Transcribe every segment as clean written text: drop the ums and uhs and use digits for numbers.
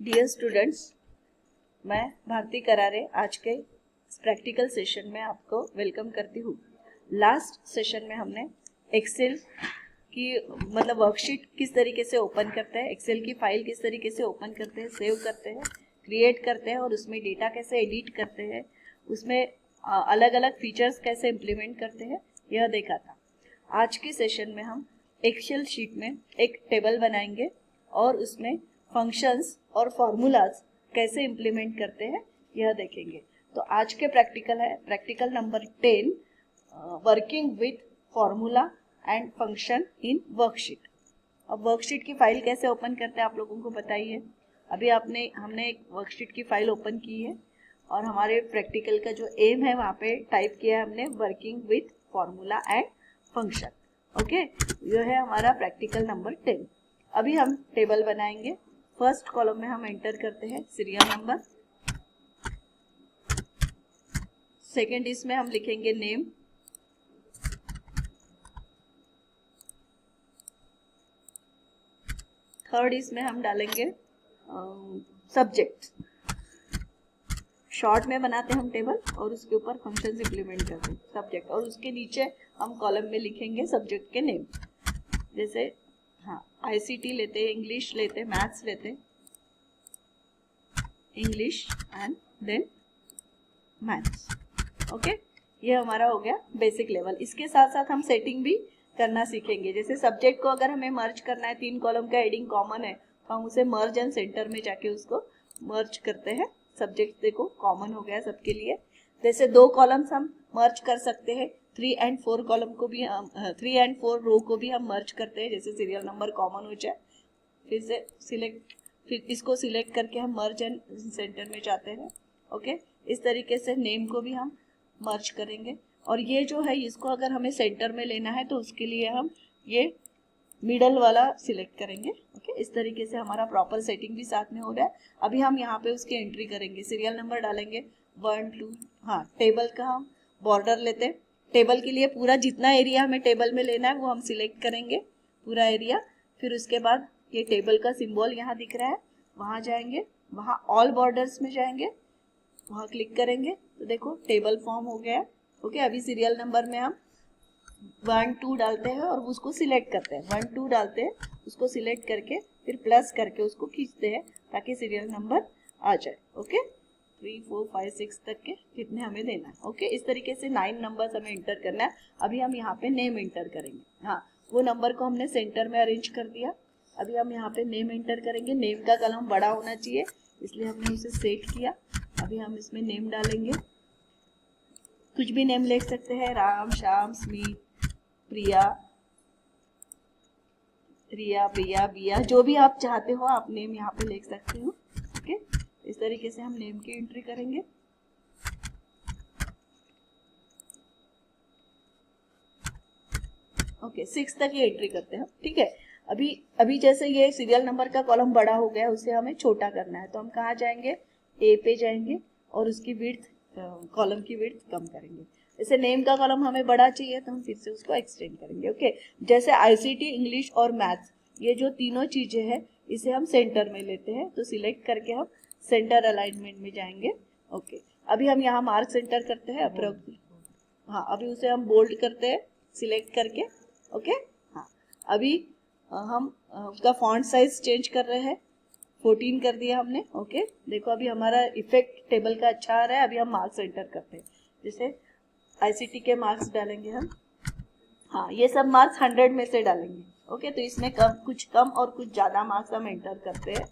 Dear students, मैं भारती करारे आज के प्रैक्टिकल सेशन में आपको वेलकम करती हूँ। लास्ट सेशन में हमने एक्सेल की वर्कशीट किस तरीके से ओपन करते हैं, एक्सेल की फाइल किस तरीके से ओपन करते हैं, सेव करते हैं, क्रिएट करते हैं और उसमें डेटा कैसे एडिट करते हैं, उसमें अलग अलग फीचर्स कैसे इम्प्लीमेंट करते हैं, यह देखा था। आज के सेशन में हम एक्सेल शीट में एक टेबल बनाएंगे और उसमें फंक्शंस और फॉर्मूलाज कैसे इम्प्लीमेंट करते हैं यह देखेंगे। तो आज के प्रैक्टिकल है practical number 10, working with formula and function in worksheet. अब वर्कशीट की फाइल कैसे ओपन करते हैं आप लोगों को पता ही है। अभी हमने एक वर्कशीट की फाइल ओपन की है और हमारे प्रैक्टिकल का जो एम है वहाँ पे टाइप किया है हमने working with formula and function. Okay, यह है हमारा प्रैक्टिकल नंबर 10। अभी हम टेबल बनाएंगे। फर्स्ट कॉलम में हम एंटर करते हैं सीरियल नंबर, सेकेंड इसमें हम लिखेंगे नेम, थर्ड इसमें हम डालेंगे सब्जेक्ट। शॉर्ट में बनाते हैं हम टेबल और उसके ऊपर फंक्शंस इंप्लीमेंट करते हैं सब्जेक्ट, और उसके नीचे हम कॉलम में लिखेंगे सब्जेक्ट के नेम। जैसे आईसीटी लेते हैं, इंग्लिश लेते हैं, मैथ्स लेते हैं, English and then maths. Okay, ये हमारा हो गया बेसिक लेवल। इसके साथ साथ हम सेटिंग भी करना सीखेंगे। जैसे सब्जेक्ट को अगर हमें मर्ज करना है, 3 कॉलम का हेडिंग कॉमन है तो हम उसे मर्ज एंड सेंटर में जाके उसको मर्ज करते हैं। सब्जेक्ट देखो कॉमन हो गया सबके लिए। जैसे 2 कॉलम्स हम मर्ज कर सकते हैं, 3 एंड 4 कॉलम को भी 3 एंड 4 रो को भी हम मर्ज करते हैं। जैसे सीरियल नंबर कॉमन हो जाए, फिर इसको सिलेक्ट करके हम मर्ज एंड सेंटर में जाते हैं। ओके, इस तरीके से नेम को भी हम मर्ज करेंगे। और ये जो है इसको अगर हमें सेंटर में लेना है तो उसके लिए हम ये मिडल वाला सिलेक्ट करेंगे। ओके, इस तरीके से हमारा प्रॉपर सेटिंग भी साथ में हो रहा है। अभी हम यहाँ पे उसकी एंट्री करेंगे, सीरियल नंबर डालेंगे 1 2। टेबल का हम बॉर्डर लेते हैं। टेबल के लिए पूरा जितना एरिया हमें टेबल में लेना है वो हम सिलेक्ट करेंगे, पूरा एरिया। फिर उसके बाद ये टेबल का सिंबल यहाँ दिख रहा है, वहाँ जाएंगे, वहाँ ऑल बॉर्डर्स में जाएंगे, वहाँ क्लिक करेंगे तो देखो टेबल फॉर्म हो गया है। ओके, अभी सीरियल नंबर में हम 1 2 डालते हैं और उसको सिलेक्ट करते हैं। 1 2 डालते हैं, उसको सिलेक्ट करके फिर प्लस करके उसको खींचते हैं ताकि सीरियल नंबर आ जाए। ओके, 3 4 5 6 तक के कितने हमें देना है। ओके, इस तरीके से 9 नंबर्स हमें एंटर करना है। अभी हम यहाँ पे नेम एंटर करेंगे। वो नंबर को हमने सेंटर में अरेंज कर दिया। अभी हम यहाँ पे नेम एंटर करेंगे। नेम का कॉलम बड़ा होना चाहिए इसलिए हमने उसे सेट किया। अभी हम इसमें नेम डालेंगे, कुछ भी नेम लिख सकते हैं, राम, श्याम, स्मित, प्रिया, रिया, प्रिया, बिया, जो भी आप चाहते हो आप नेम यहाँ पे लिख सकते हो। ओके, इस तरीके से हम नेम की एंट्री करेंगे। ओके, 6 तक ये एंट्री करते हैं। ठीक है, अभी जैसे ये सीरियल नंबर का कॉलम बड़ा हो गया, उसे हमें छोटा करना है तो हम कहाँ जाएंगे, ए पे जाएंगे और उसकी विड्थ, कॉलम की विड्थ कम करेंगे। जैसे नेम का कॉलम हमें बड़ा चाहिए तो हम फिर से उसको एक्सटेंड करेंगे। ओके, जैसे आईसीटी, इंग्लिश और मैथ्स, ये जो तीनों चीजें हैं इसे हम सेंटर में लेते हैं तो सिलेक्ट करके हम सेंटर अलाइनमेंट में जाएंगे। ओके, अभी हम यहाँ मार्क सेंटर करते हैं अप्रोक्स। अभी उसे हम बोल्ड करते हैं सिलेक्ट करके। ओके, अभी हम उसका फॉन्ट साइज चेंज कर रहे हैं, 14 कर दिया हमने। ओके, देखो अभी हमारा इफेक्ट टेबल का अच्छा आ रहा है। अभी हम मार्क्स एंटर करते हैं। जैसे आईसीटी के मार्क्स डालेंगे हम। ये सब मार्क्स 100 में से डालेंगे। ओके, तो इसमें कुछ कम और कुछ ज्यादा मार्क्स हम एंटर करते हैं।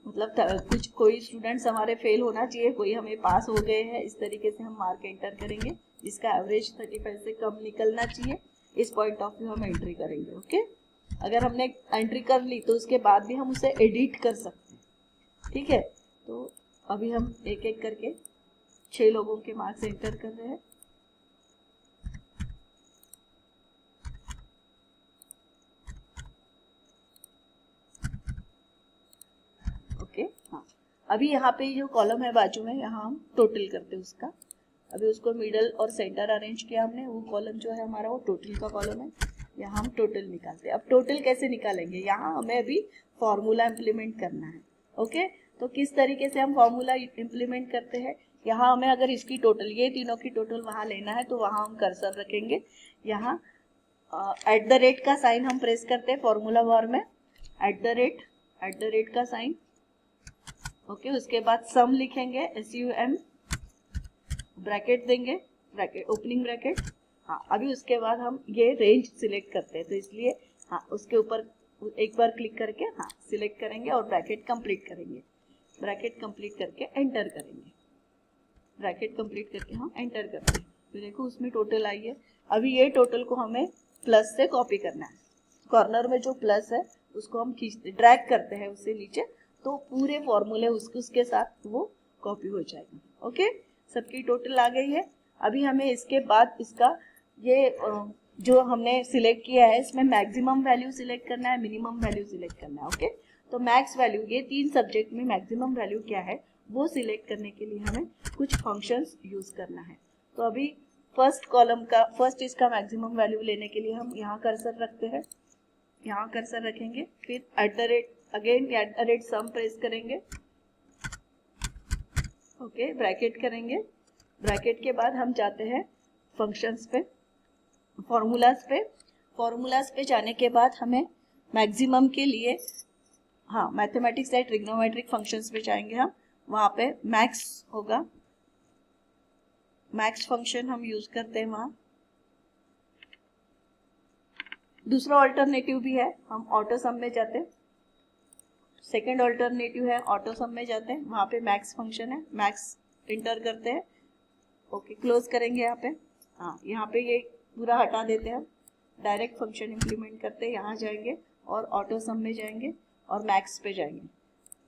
कुछ कोई स्टूडेंट्स हमारे फेल होना चाहिए, कोई हमें पास हो गए हैं, इस तरीके से हम मार्क एंटर करेंगे। जिसका एवरेज 35 से कम निकलना चाहिए, इस पॉइंट ऑफ व्यू हम एंट्री करेंगे। ओके, अगर हमने एंट्री कर ली तो उसके बाद भी हम उसे एडिट कर सकते हैं। ठीक है, तो अभी हम एक एक करके 6 लोगों के मार्क्स एंटर कर रहे हैं। ओके, अभी यहाँ पे जो कॉलम है बाजू में, यहाँ हम टोटल करते हैं उसका। अभी उसको मिडल और सेंटर अरेंज किया हमने। वो कॉलम जो है हमारा वो टोटल का कॉलम है। यहाँ हम टोटल निकालते हैं। अब टोटल कैसे निकालेंगे, यहाँ हमें अभी फॉर्मूला इम्प्लीमेंट करना है। ओके, तो किस तरीके से हम फॉर्मूला इम्प्लीमेंट करते हैं, यहाँ हमें अगर इसकी टोटल, ये तीनों की टोटल वहाँ लेना है तो वहाँ हम कर्सर रखेंगे। यहाँ एट द रेट का साइन हम प्रेस करते हैं फॉर्मूला बार में, एट द रेट का साइन। ओके, उसके बाद सम लिखेंगे, SUM, ब्रैकेट देंगे, ब्रैकेट ओपनिंग ब्रैकेट। हाँ, अभी उसके बाद हम ये रेंज सिलेक्ट करते हैं, तो इसलिए हाँ उसके ऊपर एक बार क्लिक करके हाँ सिलेक्ट करेंगे और ब्रैकेट कंप्लीट करेंगे। ब्रैकेट कंप्लीट करके एंटर करेंगे, ब्रैकेट कंप्लीट करके हम एंटर करते हैं। तो देखो उसमें टोटल आई है। अभी ये टोटल को हमें प्लस से कॉपी करना है, कॉर्नर में जो प्लस है उसको हम खींचते, ड्रैग करते हैं उससे नीचे, तो पूरे फॉर्मूले उसके साथ वो कॉपी हो जाएगा। ओके, सबकी टोटल आ गई है। अभी हमें इसके बाद इसका ये जो हमने सिलेक्ट किया है इसमें मैक्सिमम वैल्यू सिलेक्ट करना है, मिनिमम वैल्यू सिलेक्ट करना है। ओके, तो मैक्स वैल्यू, ये 3 सब्जेक्ट में मैक्सिमम वैल्यू क्या है वो सिलेक्ट करने के लिए हमें कुछ फंक्शंस यूज करना है। तो अभी फर्स्ट कॉलम का, फर्स्ट इसका मैक्सिमम वैल्यू लेने के लिए हम यहाँ कर्सर रखते हैं, यहाँ कर्सर रखेंगे, फिर at the rate, again at the rate sum press करेंगे। ओके, ब्रैकेट करेंगे, ब्रैकेट के बाद हम जाते हैं फंक्शंस पे, फॉर्मूलाज पे जाने के बाद हमें मैक्सिमम के लिए हाँ मैथमेटिक्स एंड ट्रिग्नोमेट्रिक फंक्शंस पे जाएंगे हम, वहाँ पे मैक्स होगा, मैक्स फंक्शन हम यूज करते हैं वहाँ। दूसरा ऑल्टरनेटिव भी है, हम ऑटो सम में जाते हैं, सेकेंड ऑल्टरनेटिव है ऑटो सम में जाते हैं, वहाँ पे मैक्स फंक्शन है, मैक्स इंटर करते हैं। ओके, क्लोज करेंगे यहाँ पे, हाँ यहाँ पे ये पूरा हटा देते हैं, डायरेक्ट फंक्शन इम्प्लीमेंट करते हैं, यहाँ जाएंगे और ऑटो सम में जाएंगे और मैक्स पे जाएंगे।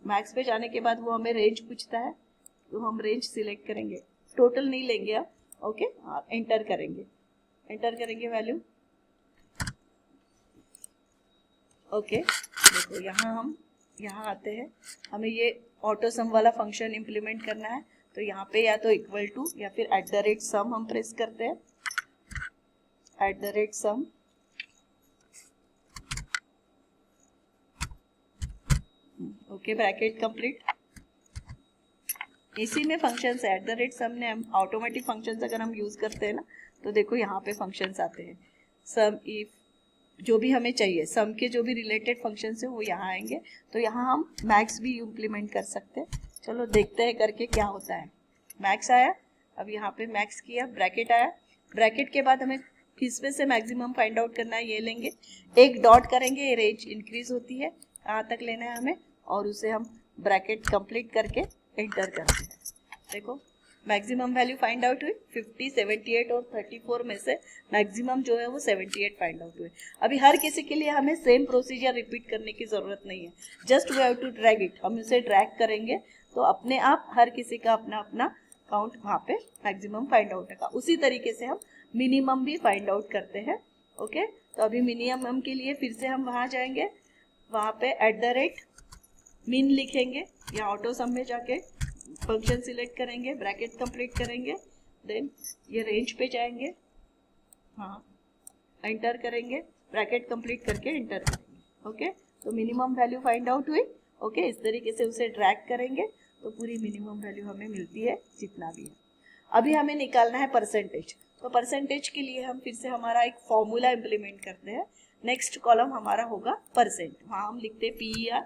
मैक्स पे जाने के बाद वो हमें रेंज पूछता है, तो हम रेंज सिलेक्ट करेंगे, टोटल नहीं लेंगे अब। ओके, एंटर करेंगे वैल्यू। ओके, देखो यहाँ आते हैं, हमें ये ऑटो सम वाला फंक्शन इम्प्लीमेंट करना है, तो यहाँ पे या तो इक्वल टू या फिर एट द रेट सम हम प्रेस करते हैं, at the rate sum. Okay, bracket complete. इसी में functions at the rate sum ने, हम ऑटोमेटिक फंक्शंस अगर हम यूज करते हैं ना, तो देखो यहाँ पे फंक्शंस आते हैं, सम, इफ, जो भी हमें चाहिए, सम के जो भी रिलेटेड फंक्शंस है वो यहाँ आएंगे। तो यहाँ हम मैक्स भी इम्प्लीमेंट कर सकते हैं। चलो देखते हैं करके क्या होता है। मैक्स आया, अब यहाँ पे मैक्स किया, ब्रैकेट आया, ब्रैकेट के बाद हमें किसमें से मैक्सिमम फाइंड आउट करना है, ये लेंगे, एक डॉट करेंगे, ये रेंज इंक्रीज होती है, कहाँ तक लेना है हमें, और उसे हम ब्रैकेट कंप्लीट करके एंटर करते हैं। देखो मैक्सिमम वैल्यू फाइंड आउट हुई, 50, 78 और 34 में से मैक्सिमम जो है वो 78 फाइंड आउट हुए। अभी हर किसी के लिए हमें सेम प्रोसीजर रिपीट करने की जरूरत नहीं है, just we have to drag it, हम इसे ड्रैग करेंगे तो अपने आप हर किसी का अपना अपना काउंट वहाँ पे मैक्सिमम फाइंड आउट होगा। उसी तरीके से हम मिनिमम भी फाइंड आउट करते हैं। ओके, तो अभी मिनिमम के लिए फिर से हम वहाँ जाएंगे, वहाँ पे एट द रेट मिन लिखेंगे, या ऑटो सम में जाके फंक्शन सिलेक्ट करेंगे, ब्रैकेट कंप्लीट करेंगे, देन ये रेंज पे जाएंगे, हाँ एंटर करेंगे, ब्रैकेट कंप्लीट करके एंटर करेंगे। ओके, तो मिनिमम वैल्यू फाइंड आउट हुई। ओके, इस तरीके से उसे ड्रैग करेंगे तो पूरी मिनिमम वैल्यू हमें मिलती है जितना भी है। अभी हमें निकालना है परसेंटेज, तो परसेंटेज के लिए हम फिर से हमारा एक फॉर्मूला इम्प्लीमेंट करते हैं। नेक्स्ट कॉलम हमारा होगा परसेंट, वहाँ हम लिखते हैं PER।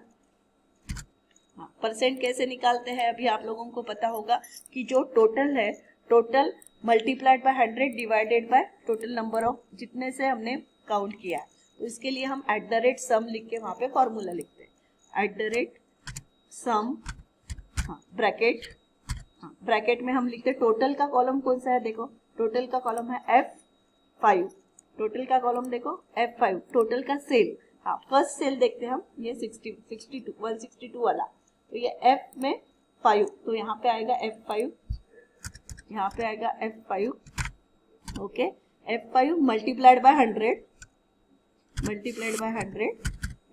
हाँ, परसेंट कैसे निकालते हैं अभी आप लोगों को पता होगा कि जो टोटल है, total multiplied by 100 divided by total number of जितने से हमने काउंट किया है, तो इसके लिए हम एट द रेट सम लिख के वहाँ पे फॉर्मूला लिखते हैं, एट द रेट सम, हाँ ब्रैकेट, हाँ ब्रैकेट में हम लिखते हैं टोटल का कॉलम कौन सा है, देखो टोटल का कॉलम है F5, टोटल का कॉलम देखो F5, टोटल का सेल, हाँ फर्स्ट सेल देखते हैं हम, ये 162 वाला, तो ये F में 5, तो यहाँ पे आएगा F5, यहाँ पे आएगा F5। Okay, F5 multiplied by 100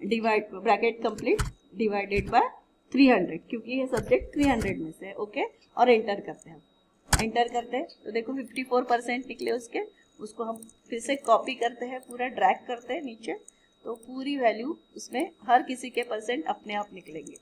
divide, bracket complete, divided by 300, क्योंकि ये सब्जेक्ट 300 में से है। ओके, और एंटर करते हैं, एंटर करते हैं तो देखो 54% निकले उसके, उसको हम फिर से कॉपी करते हैं, पूरा ड्रैग करते हैं नीचे, तो पूरी वैल्यू उसमें हर किसी के परसेंट अपने आप निकलेंगे।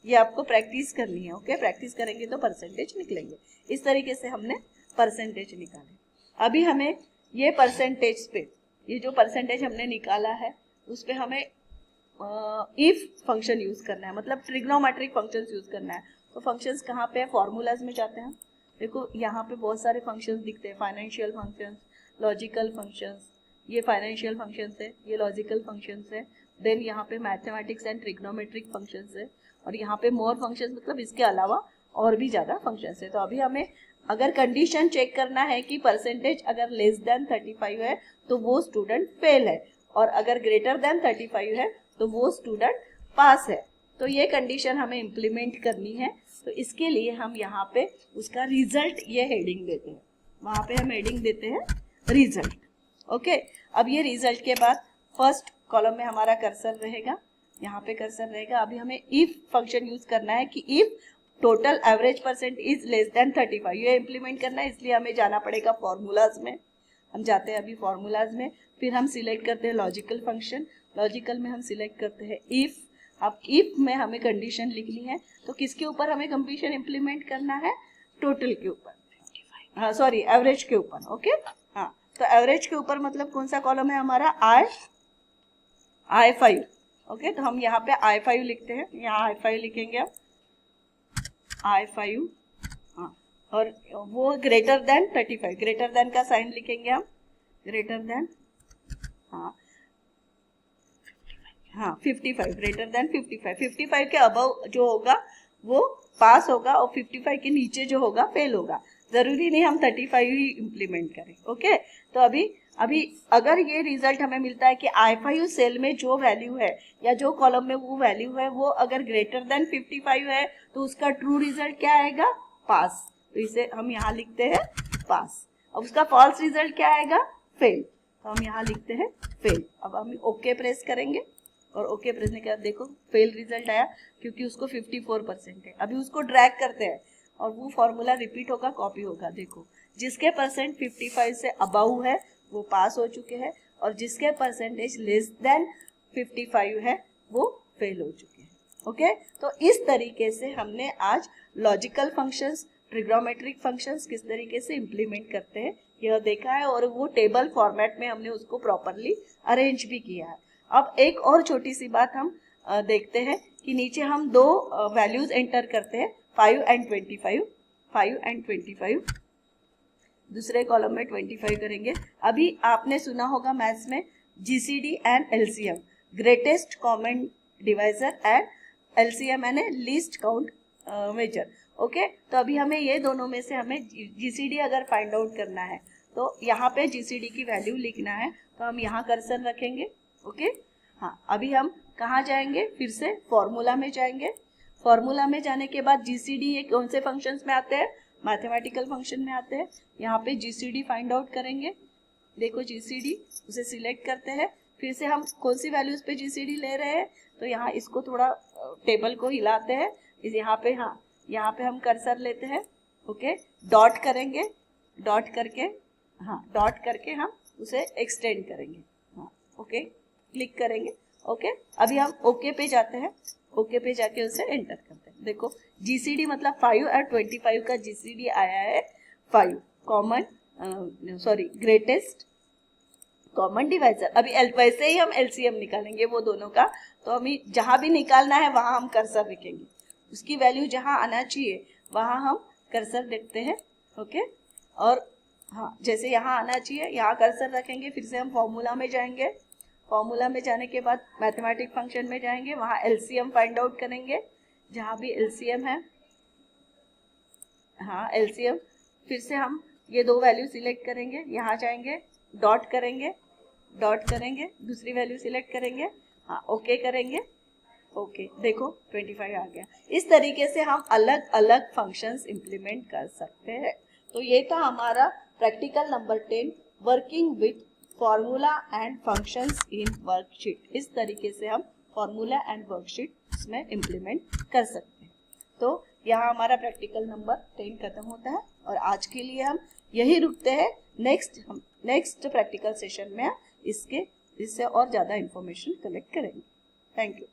ये आपको प्रैक्टिस करनी है, ओके। प्रैक्टिस करेंगे तो परसेंटेज निकलेंगे। इस तरीके से हमने परसेंटेज निकाले। अभी हमें ये परसेंटेज पे, ये जो परसेंटेज हमने निकाला है उस पे हमें इफ फंक्शन यूज करना है, मतलब ट्रिग्नोमेट्रिक फंक्शंस यूज करना है। तो फंक्शंस कहाँ पे है, फॉर्मूलाज में जाते हैं। देखो यहाँ पे बहुत सारे फंक्शंस दिखते हैं, फाइनेंशियल फंक्शंस, लॉजिकल फंक्शंस, ये फाइनेंशियल फंक्शंस है, ये लॉजिकल फंक्शंस है। देन यहाँ पे मैथमेटिक्स एंड ट्रिग्नोमेट्रिक फंक्शंस है, और यहाँ पे मोर फंक्शंस, मतलब इसके अलावा और भी ज्यादा फंक्शंस है। तो अभी हमें अगर कंडीशन चेक करना है कि परसेंटेज अगर लेस देन 35 है तो वो स्टूडेंट फेल है, और अगर ग्रेटर देन 35 है तो वो स्टूडेंट पास है। तो ये कंडीशन हमें इम्प्लीमेंट करनी है। तो इसके लिए हम यहाँ पे उसका रिजल्ट ये हेडिंग देते हैं, वहां पे हम हेडिंग देते हैं रिजल्ट, ओके। अब ये रिजल्ट के बाद फर्स्ट कॉलम में हमारा कर्सर रहेगा, यहाँ पे कर्सर रहेगा। अभी हमें इफ फंक्शन यूज करना है कि if total average percent is less than 35, ये इम्प्लीमेंट करना है। इसलिए हमें जाना पड़ेगा फॉर्मूलाज में, हम जाते हैं अभी फॉर्मूलाज में, फिर हम सिलेक्ट करते हैं लॉजिकल फंक्शन। लॉजिकल में हम सिलेक्ट करते हैं इफ। अब इफ में हमें कंडीशन लिखनी है, तो किसके ऊपर हमें कंडीशन इम्प्लीमेंट करना है, टोटल के ऊपर, हाँ सॉरी एवरेज के ऊपर, ओके। हाँ, तो एवरेज के ऊपर मतलब कौन सा कॉलम है हमारा, I5, ओके। तो हम यहाँ पे I5 लिखते हैं, यहाँ I5 लिखेंगे अब, I5, हाँ, और वो ग्रेटर देन 35, ग्रेटर देन का साइन लिखेंगे हम, ग्रेटर देन, हाँ हाँ 55, ग्रेटर देन 55, 55 के अबव जो होगा वो पास होगा, और 55 के नीचे जो होगा फेल होगा। जरूरी नहीं हम 35 ही इम्प्लीमेंट करें, ओके। तो अभी अगर ये रिजल्ट हमें मिलता है कि I5 सेल में जो वैल्यू है या जो कॉलम में वो वैल्यू है वो अगर ग्रेटर देन 55 है तो उसका ट्रू रिजल्ट क्या आएगा, पास। तो इसे हम यहाँ लिखते हैं पास। अब उसका फॉल्स रिजल्ट क्या आएगा, फेल। तो हम यहाँ लिखते हैं फेल। अब हम ओके प्रेस करेंगे, और ओके प्रेस ने क्या, देखो फेल रिजल्ट आया क्योंकि उसको 54% है। अभी उसको ड्रैग करते हैं और वो फॉर्मूला रिपीट होगा, कॉपी होगा। देखो जिसके परसेंट 55 से अबव है वो पास हो चुके हैं, और जिसके परसेंटेज लेस देन 55 है वो फेल हो चुके हैं, ओके। तो इस तरीके से हमने आज लॉजिकल फंक्शंस, ट्रिग्नोमेट्रिक फंक्शंस किस तरीके से इम्प्लीमेंट करते हैं यह देखा है, और वो टेबल फॉर्मेट में हमने उसको प्रॉपरली अरेंज भी किया है। अब एक और छोटी सी बात हम देखते हैं कि नीचे हम दो वैल्यूज एंटर करते हैं, 5 एंड 25, 5 एंड 25, दूसरे कॉलम में 25 करेंगे। अभी आपने सुना होगा मैथ्स में GCD and LCM, greatest common divisor and LCM यानी लीस्ट काउंट मेजर, ओके। तो अभी हमें ये दोनों में से हमें जीसीडी अगर फाइंड आउट करना है तो यहाँ पे जीसीडी की वैल्यू लिखना है, तो हम यहाँ कर्सर रखेंगे, ओके। हाँ, अभी हम कहाँ जाएंगे, फिर से फॉर्मूला में जाएंगे। फॉर्मूला में जाने के बाद जीसीडी ये कौन से फंक्शंस में आते हैं, मैथमेटिकल फंक्शन में आते हैं। यहाँ पे जीसीडी फाइंड आउट करेंगे, देखो जीसीडी, उसे सिलेक्ट करते हैं। फिर से हम कौन सी वैल्यूज पे जीसीडी ले रहे हैं, तो यहाँ इसको थोड़ा टेबल को हिलाते हैं, इस यहाँ पे, हाँ यहाँ पे हम कर्सर लेते हैं, ओके। डॉट करेंगे, डॉट करके, हाँ डॉट करके हम उसे एक्सटेंड करेंगे, हाँ ओके, क्लिक करेंगे, ओके। अभी हम ओके पे जाते हैं, ओके पे जाके उसे एंटर करते हैं। देखो जीसीडी मतलब 5 और 25 का जीसीडी आया है 5, common sorry greatest common divisor. अभी वैसे ही हम एलसीएम निकालेंगे वो दोनों का, तो हमें जहां भी निकालना है वहां हम कर्सर रखेंगे, उसकी वैल्यू जहां आना चाहिए वहां हम कर्सर देखते हैं, ओके। और हाँ जैसे यहाँ आना चाहिए यहाँ कर्सर रखेंगे। फिर से हम फॉर्मूला में जाएंगे, फॉर्मूला में जाने के बाद मैथमेटिक फंक्शन में जाएंगे, वहाँ एलसीएम फाइंड आउट करेंगे, जहाँ भी एलसीएम है, हाँ एलसीएम। फिर से हम ये दो वैल्यू सिलेक्ट करेंगे, यहाँ जाएंगे, डॉट करेंगे, डॉट करेंगे, दूसरी वैल्यू सिलेक्ट करेंगे, हाँ ओके करेंगे, ओके। देखो 25 आ गया। इस तरीके से हम अलग अलग फंक्शंस इंप्लीमेंट कर सकते हैं। तो ये था हमारा practical number 10, working with formula and functions in worksheet. इस तरीके से हम फॉर्मूला एंड वर्कशीट इसमें इम्प्लीमेंट कर सकते हैं। तो यहाँ हमारा प्रैक्टिकल नंबर 10 खत्म होता है, और आज के लिए हम यही रुकते हैं। नेक्स्ट प्रैक्टिकल सेशन में इससे और ज़्यादा इंफॉर्मेशन कलेक्ट करेंगे। Thank you.